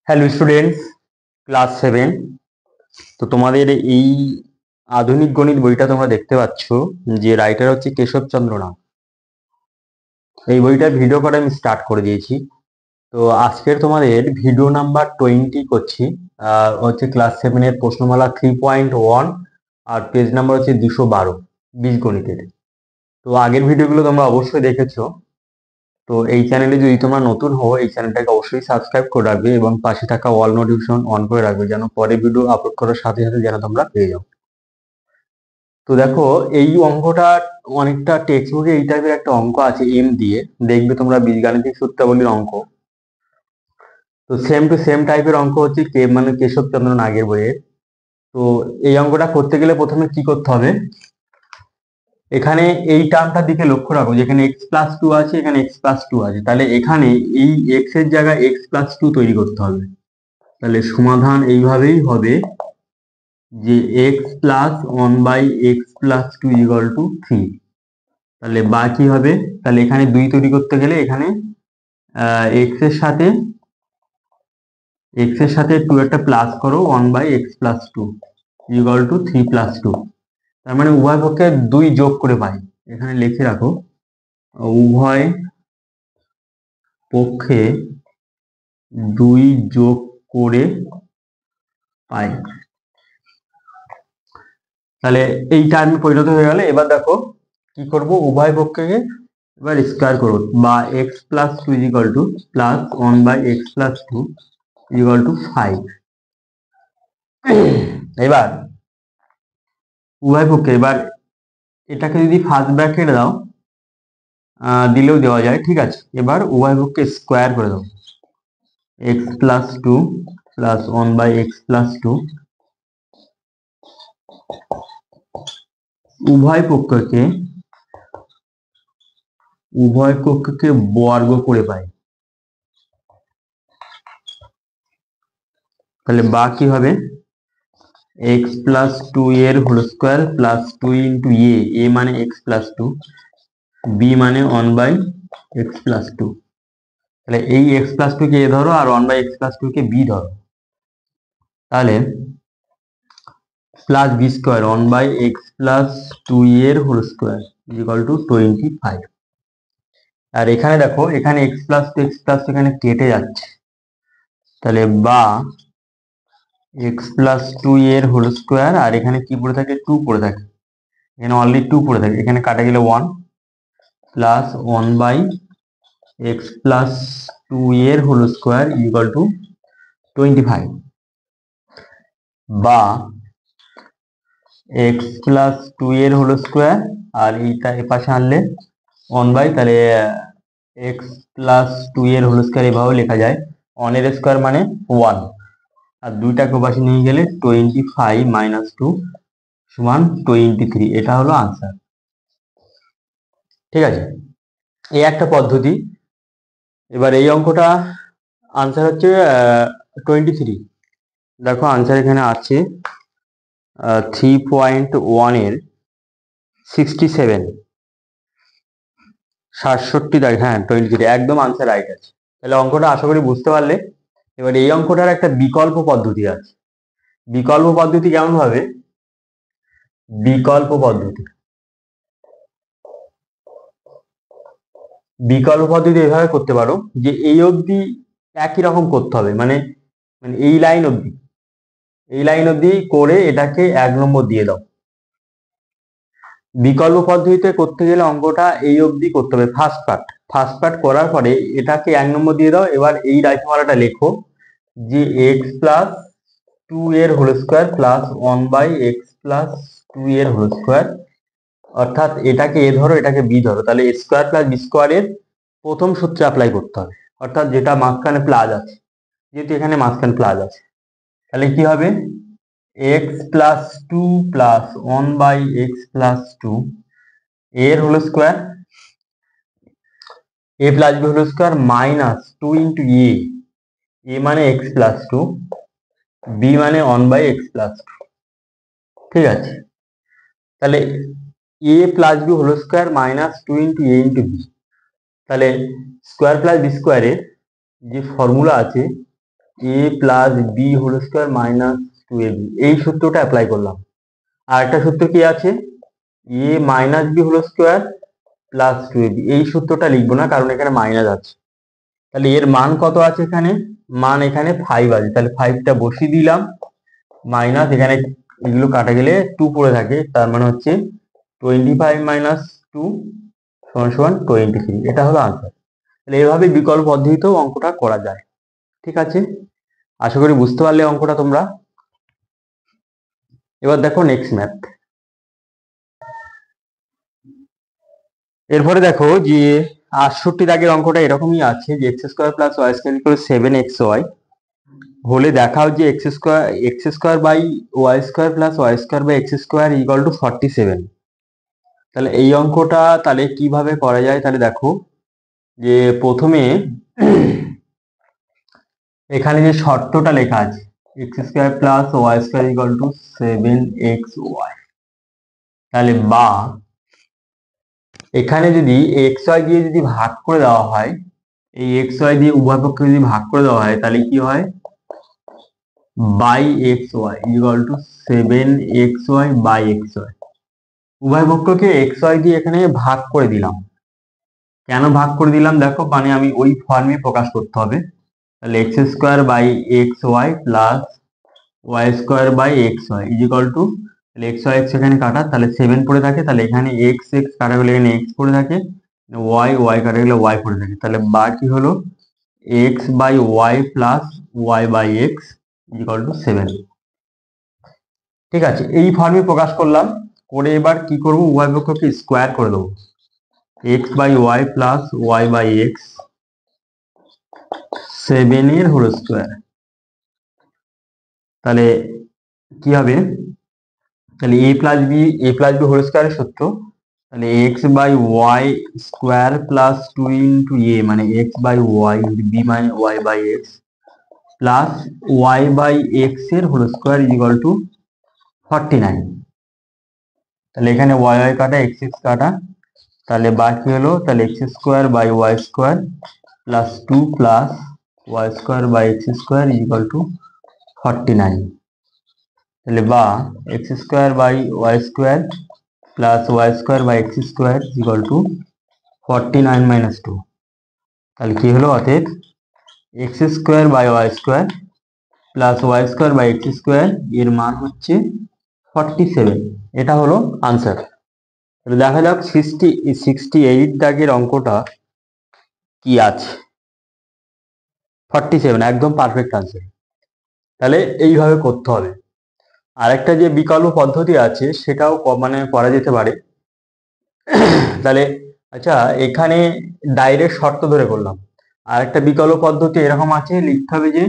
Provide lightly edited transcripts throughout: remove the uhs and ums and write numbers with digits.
Hello students, class 7। তো তোমাদের এই আধুনিক গণিত বইটা তোমরা দেখতে পাচ্ছ, যে রাইটার হচ্ছে কেশবচন্দ্র নাগ। এই বইটার ভিডিও করা আমি স্টার্ট করে দিয়েছি। তো আজকের তোমাদের ভিডিও নাম্বার 20 করছি। হচ্ছে ক্লাস 7 এর প্রশ্নমালা 3.1, আর পেজ নাম্বার হচ্ছে 212, বীজগণিতের। তো আগের ভিডিওগুলো তোমরা অবশ্যই দেখেছো। তো এই চ্যানেলে যদি তোমরা নতুন হও, এই চ্যানেলটাকে অবশ্যই সাবস্ক্রাইব করে রাখবে এবং পাশে থাকা অল নোটিফিকেশন অন করে রাখবে, যেন পরে ভিডিও আপলোড করার সাথে সাথে যেন তোমরা পেয়ে যাও। তো দেখো, এই অঙ্কটা অনেকটা টেক্সট বুকে এই টাইপের একটা অঙ্ক আছে এম দিয়ে, দেখবে তোমরা বীজগাণিতিক সূত্রাবলীর অঙ্ক। তো সেম টু সেম টাইপের অঙ্ক হচ্ছে মানে কেশবচন্দ্র নাগের বইয়ের। তো এই অঙ্কটা করতে গেলে প্রথমে কি করতে হবে, এখানে এই টার্মটার দিকে লক্ষ্য রাখো, যেখানে x+2 আছে, এখানে x+2 আছে, তাহলে এখানে এই x এর জায়গায় x+2 তৈরি করতে হবে। তাহলে সমাধান এইভাবেই হবে যে x+1/x+2 = 3। তাহলে বা কি হবে, তাহলে এখানে 2 তৈরি করতে গেলে এখানে x এর সাথে 2 একটা প্লাস করো, 1/x+2 = 3+2। তার মানে উভয় পক্ষে 2 যোগ করে পাই। এখানে লিখে রাখো, উভয় পক্ষে 2 যোগ করে পাই। তাহলে এই টার্মে পরিণত হয়ে গেলে এবার দেখো কি করব, উভয় পক্ষকে এবার স্কয়ার করব, বা x+2 = +1/x+2 = 5। এবার উভয় পক্ষে, এবার এটাকে যদি ফার্স্ট ব্র্যাকেট দাও, দিলেও দেওয়া যায়, ঠিক আছে। এবার উভয় পক্ষে স্কয়ার করে দাও, x+2 +1/x+2, উভয় পক্ষকে বর্গ করে পাই। তাহলে বা কি হবে, x+2 এর whole square plus 2 into a মানে x+2, b মানে 1/x+2। তাহলে এই x+2 কে a ধরো আর 1/x+2 কে b ধরো। তাহলে প্লাস b স্কয়ার 1/x+2 এর হোল স্কয়ার = 25। আর এখানে দেখো, এখানে x+2 এখানে কেটে যাচ্ছে, তাহলে বা x+2 এর হোল স্কয়ার, আর এখানে কি পড়ে থাকে, 2 পড়ে থাকে, এখানে অলরেডি 2 পড়ে থাকে, এখানে কাটা গেলে 1 প্লাস 1/x+2 এর হোল স্কয়ার = 25। বা x+2 এর হোল স্কয়ার, আর এইটা এপাশে আনলে 1 তাহলে x+2 এর হোল স্কয়ার এভাবে লেখা যায়, 1 এর স্কয়ার মানে 1, আর দুইটাকে ওপাশে নিয়ে গেলে 25 - 2 = 23। এটা হলো আনসার, ঠিক আছে। এই একটা পদ্ধতি। এবার এই অঙ্কটা আনসার হচ্ছে 23। দেখো আনসার এখানে আছে 3.1 এর 67, 67 হ্যাঁ 23, একদম আনসার রাইট আছে। তাহলে অঙ্কটা আশা করি বুঝতে পারলে। এবার এই অঙ্কটার একটা বিকল্প পদ্ধতি আছে। বিকল্প পদ্ধতি কেমন ভাবে, বিকল্প পদ্ধতি এভাবে করতে পারো, যে এই অবধি একই রকম করতে হবে, মানে মানে এই লাইন অবধি করে এটাকে 1 নম্বর দিয়ে দাও। বিকল্প পদ্ধতিতে করতে গেলে অঙ্কটা এই অবধি করতে হবে, ফার্স্ট পার্ট করার পরে এটাকে 1 নম্বর দিয়ে দাও। এবার এই রাশিমালাটা লেখো যে x+2 এর হোল স্কয়ার প্লাস 1/x+2 এর হোল স্কয়ার, অর্থাৎ এটাকে a ধরো, এটাকে b ধরো, তাহলে a স্কয়ার প্লাস b স্কয়ারের প্রথম সূত্রে অ্যাপ্লাই করতে হবে, অর্থাৎ যেটা মাঝখানে প্লাস আছে, যেহেতু এখানে মাঝখানে প্লাস আছে। তাহলে কি হবে, x+2 প্লাস 1/x+2 এর whole square, a plus b whole square minus 2 into a মানে x+2, b মানে 1/x+2, ঠিক আছে। তাহলে a plus b whole square minus 2 into a into b, তাহলে স্কয়ার প্লাস বি স্কয়ারের যে ফর্মুলা আছে A plus B whole square minus 2ab, এই সূত্রটা অ্যাপ্লাই করলাম। আর একটা সূত্র কি আছে, A minus B whole square plus 2ab, এই সূত্রটা লিখবো না কারণ এখানে মাইনাস আছে। তাহলে এর মান কত আছে এখানে, মান এখানে 5 আছে, তাহলে 5টা বসিয়ে দিলাম, মাইনাস এখানে এগুলো কাটা গেলে 2 পড়ে থাকে, তার মানে হচ্ছে 25 মাইনাস 2 সমান সমান 23, এটা হলো আনসার। তাহলে এইভাবে বিকল্প পদ্ধতিতেও অঙ্কটা করা যায়। ঠিক আছে, আশা করি বুঝতে পারলে অঙ্কটা তোমরা। এবার দেখো নেক্সট ম্যাথ। এরপরে দেখো যে 68 দাগের অঙ্কটা এরকমই আছে যে X square plus Y square equal 7xy হলে দেখাও যে X square by Y square plus Y square by x square equal to 47। তাহলে এই অঙ্কটা তাহলে কিভাবে করা যায়, তাহলে দেখো যে প্রথমে এখানে যে শর্তটা লেখা আছে X square plus Y square equal to 7xy, তাহলে বা এখানে যদি এক্স ওয়াই দিয়ে যদি ভাগ করে দেওয়া হয়, এই এক্স ওয়াই দিয়ে উভয় পক্ষে যদি ভাগ করে দেওয়া হয় তাহলে কি হয়, by x Y equal to 7xy by x Y. উভয় পক্ষকে এক্স ওয়াই দিয়ে এখানে ভাগ করে দিলাম। কেন ভাগ করে দিলাম দেখো, মানে আমি ওই ফর্মে প্রকাশ করতে হবে। তাহলে x square by x y plus Y square by x Y equal to, তাহলে এক্স ওয়াই এক্স এখানে কাটা, তাহলে 7 পড়ে থাকে, তাহলে এখানে এক্স এক্স কাটা গেলে এখানে এক্স পড়ে থাকে, ওয়াই ওয়াই কাটা গেলে ওয়াই পড়ে থাকে, তাহলে বা কি হলো x by Y plus Y by x equal to 7। ঠিক আছে, এই ফর্মে প্রকাশ করলাম, করে এবার কি করব, উভয় পক্ষকে স্কোয়ার করে দেবো, x by Y plus Y by x 7 এর হোল স্কোয়ার। তাহলে কি হবে, তাহলে এ প্লাস বি হোল স্কোয়ারের সূত্র, তাহলে X by Y square plus 2 into A মানে এক্স বাই ওয়াই বি মানে Y by X plus Y by x এর হোল স্কোয়ার ইকুয়াল টু 49। তাহলে এখানে ওয়াই ওয়াই কাটা এক্স এক্স কাটা, তাহলে বাকি হলো তাহলে x square by Y square plus 2 plus Y square by x square equal to 49। তাহলে বা X square by Y square plus Y square by x square equal to 49 minus 2। তাহলে কি হলো, অতএব x square by Y square plus Y square by x square এর মান হচ্ছে 47, এটা হলো আনসার। তাহলে দেখা যাক 68 দাগের অঙ্কটা কি আছে, 47 একদম পারফেক্ট আনসার। তাহলে এইভাবে করতে হবে। আরেকটা যে বিকল্প পদ্ধতি আছে সেটাও মানে করা যেতে পারে। তাহলে আচ্ছা, এখানে ডাইরেক্ট শর্ত ধরে করলাম। আরেকটা বিকল্প পদ্ধতি এরকম আছে, লিখতে হবে যে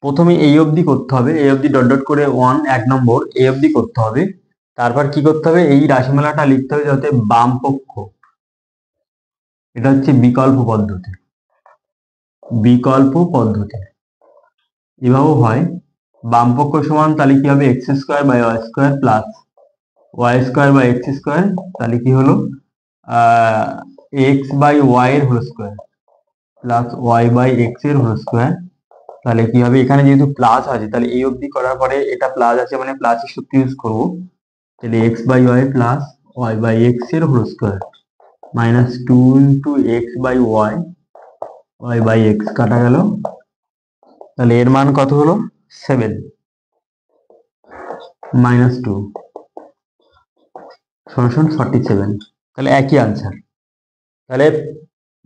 প্রথমে এই অবধি করতে হবে, এই অবধি ডট ডট করে 1 1 নম্বর এই অবধি করতে হবে, তারপর কি করতে হবে, এই রাশিমালাটা লিখতে হবে যাতে বাম পক্ষ, এটা হচ্ছে বিকল্প পদ্ধতি। এভাবেও হয়, বাম পক্ষ সমান তাহলে কি হবে x square by Y square plus Y square by x square, তাহলে কি হলো এক্স বাই ওয়াই এর whole square plus Y by x এর হোল স্কোয়ার। তাহলে কি হবে, এখানে যেহেতু প্লাস আছে তাহলে এই অবধি করার পরে এটা প্লাস আছে মানে প্লাসের সূত্র ইউজ করবো, তাহলে X by Y plus Y by x এর whole square minus 2 into X by Y Y by X কাটা গেল, তাহলে এর মান কত হলো 7 মাইনাস 2 সমান 47। তাহলে একই আনসার। তাহলে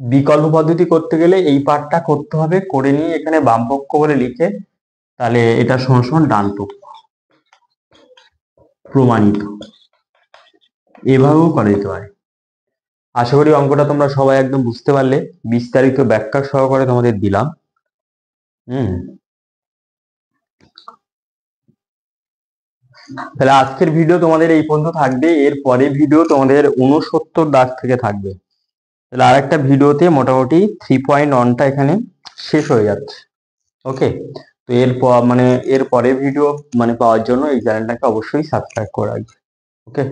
বিকল্প পদ্ধতি করতে গেলে এই পার্টটা করতে হবে, করে নিয়ে এখানে বাম পক্ষ বলে লিখে তাহলে এটা সমান ডান পক্ষ, প্রমাণিত। এভাবেও করা যেতে পারে। আশা করি অঙ্কটা তোমরা সবাই একদম বুঝতে পারলে, বিস্তারিত ব্যাখ্যা সহকারে তোমাদের দিলাম। তাহলে আজকের ভিডিও তোমাদের এই পর্যন্ত থাকবে, এর পরে ভিডিও তোমাদের 69 দাগ থেকে থাকবে। তাহলে আরেকটা ভিডিওতে মোটামুটি 3.1টা এখানে শেষ হয়ে যাচ্ছে। ওকে, তো এর পরে ভিডিও মানে পাওয়ার জন্য এই চ্যানেলটাকে অবশ্যই সাবস্ক্রাইব করে রাখবে। ওকে।